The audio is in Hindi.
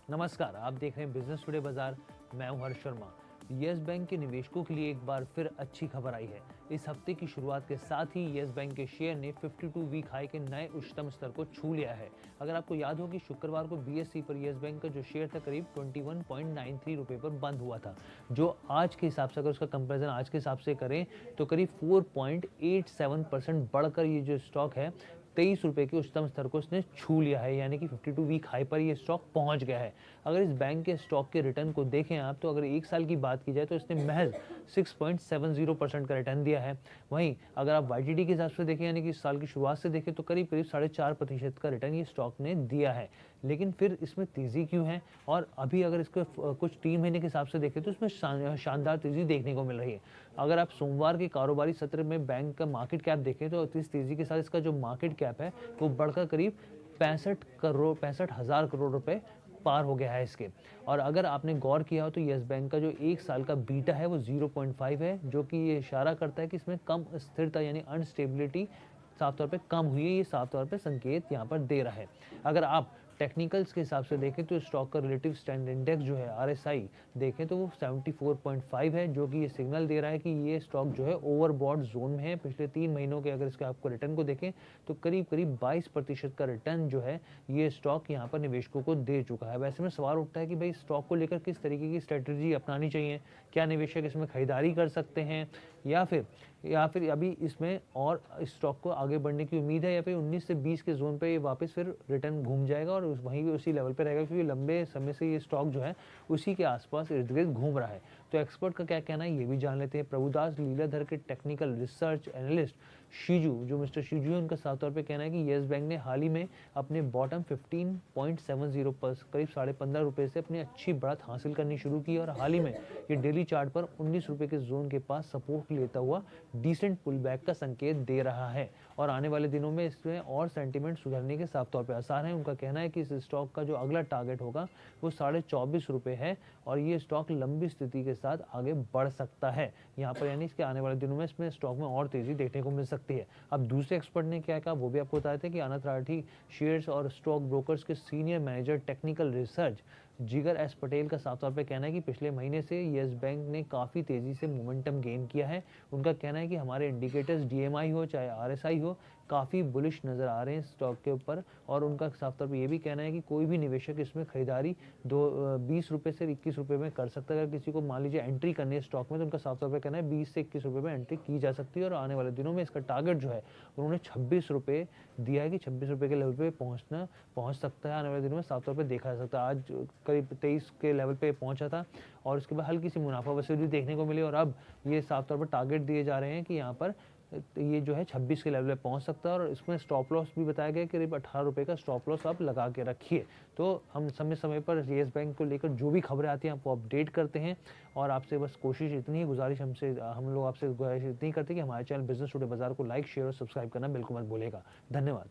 नमस्कार, आप देख रहे हैं बिजनेस टुडे बाजार। मैं हूं हर्ष शर्मा। यस बैंक के निवेशकों के लिए एक बार फिर अच्छी खबर आई है। इस हफ्ते की शुरुआत के साथ ही यस बैंक के शेयर ने 52 वीक हाई के नए उच्चतम स्तर को छू लिया है। अगर आपको याद हो कि शुक्रवार को बीएसई पर यस बैंक का जो शेयर था करीब 21.93 रुपए पर बंद हुआ था, जो आज के हिसाब से अगर उसका कंपैरिजन आज के हिसाब से करें तो करीब 4.87% बढ़कर ये जो स्टॉक है 23 रुपए के उच्चतम स्तर को इसने छू लिया है, यानी कि 52 वीक हाई पर ये स्टॉक पहुंच गया है। अगर इस बैंक के स्टॉक के रिटर्न को देखें आप, तो अगर एक साल की बात की जाए तो इसने महज 6.70% का रिटर्न दिया है। वहीं अगर आप वाईटीडी के हिसाब से देखें, यानी कि इस साल की शुरुआत से देखें, तो करीब करीब 4.5% का रिटर्न ये स्टॉक ने दिया है। लेकिन फिर इसमें तेजी क्यों है? और अभी अगर इसको कुछ 3 महीने के हिसाब से देखें तो इसमें शानदार तेजी देखने को मिल रही है। अगर आप सोमवार के कारोबारी सत्र में बैंक का मार्केट कैप देखें तो इस तेजी के साथ इसका जो मार्केट कैप है वो बढ़कर करीब 65 हजार करोड़ रुपए पार हो गया है इसके। और अगर आपने गौर किया हो तो यस बैंक का जो एक साल का बीटा है वो 0.5 है, जो कि ये इशारा करता है कि इसमें कम स्थिरता यानी अनस्टेबिलिटी साफ तौर पे कम हुई है। ये साफ तौर पे संकेत यहाँ पर दे रहा है। अगर आप टेक्निकल्स के हिसाब से देखें तो स्टॉक का रिलेटिव स्ट्रेंथ इंडेक्स जो है आरएसआई देखें तो वो 74.5 है, जो कि ये सिग्नल दे रहा है कि ये स्टॉक जो है ओवरबॉट जोन में है। पिछले 3 महीनों के अगर इसके आपको रिटर्न को देखें तो करीब करीब 22% का रिटर्न जो है ये स्टॉक यहाँ पर निवेशकों को दे चुका है। वैसे में सवाल उठता है कि भाई स्टॉक को लेकर किस तरीके की स्ट्रेटजी अपनानी चाहिए, क्या निवेशक इसमें खरीदारी कर सकते हैं या फिर अभी इसमें और स्टॉक को आगे बढ़ने की उम्मीद है, या फिर 19 से 20 के जोन पे ये वापस फिर रिटर्न घूम जाएगा और वहीं उसी लेवल पे रहेगा, क्योंकि लंबे समय से ये स्टॉक जो है उसी के आसपास इर्द गिर्द घूम रहा है। तो एक्सपर्ट का क्या कहना है ये भी जान लेते हैं। प्रभुदास लीलाधर के टेक्निकल रिसर्च एनालिस्ट शीजू, जो मिस्टर शीजू है, उनका साफ तौर पे कहना है कि यस बैंक ने हाल ही में अपने बॉटम 15.70 पर करीब 15.5 रुपए से अपनी अच्छी बढ़त हासिल करनी शुरू की और हाल ही में ये डेली चार्ट पर 19 रुपए के जोन के पास सपोर्ट लेता हुआ डिसेंट पुल बैक का संकेत दे रहा है और आने वाले दिनों में इसमें और सेंटीमेंट सुधरने के साफ तौर पे आसार हैं। उनका कहना है कि इस स्टॉक का जो अगला टारगेट होगा वो 24.5 रुपए है और ये स्टॉक लंबी स्थिति के साथ आगे बढ़ सकता है यहाँ पर, यानी इसके आने वाले दिनों में इसमें स्टॉक में और तेजी देखने को मिल सकती है। अब दूसरे एक्सपर्ट ने क्या कहा वो भी आपको बताते हैं कि आनंद राठी शेयर्स और स्टॉक ब्रोकर्स के सीनियर मैनेजर टेक्निकल रिसर्च जिगर एस पटेल का साफ तौर पे कहना है कि पिछले महीने से यस बैंक ने काफ़ी तेज़ी से मोमेंटम गेन किया है। उनका कहना है कि हमारे इंडिकेटर्स डीएमआई हो चाहे आरएसआई हो काफ़ी बुलिश नज़र आ रहे हैं स्टॉक के ऊपर और उनका साफ तौर पे ये भी कहना है कि कोई भी निवेशक इसमें खरीदारी 20 रुपये से 21 रुपये में कर सकता है। अगर किसी को मान लीजिए एंट्री करनी है स्टॉक में तो उनका साफ तौर पे कहना है 20 से 21 रुपये में एंट्री की जा सकती है और आने वाले दिनों में इसका टारगेट जो है उन्होंने 26 रुपये दिया है कि 26 रुपये के लेवल पे पहुंच सकता है। आने वाले दिनों में साफ तौर पे देखा जा सकता है। आज करीब 23 के लेवल पे पहुंचा था और उसके बाद हल्की सी मुनाफा वसूली देखने को मिली और अब ये साफ तौर पर टारगेट दिए जा रहे हैं कि यहाँ पर ये जो है 26 के लेवल पे पहुंच सकता है और इसमें स्टॉप लॉस भी बताया गया करीब 18 रुपये का स्टॉप लॉस आप लगा के रखिए। तो हम समय समय पर यस बैंक को लेकर जो भी खबरें आती हैं आपको अपडेट करते हैं और आपसे बस कोशिश इतनी ही गुजारिश हम लोग आपसे गुजारिश इतनी करते हैं कि हमारे चैनल बिजनेस टुडे बाजार को लाइक शेयर और सब्सक्राइब करना बिल्कुल मत भूलेगा। धन्यवाद।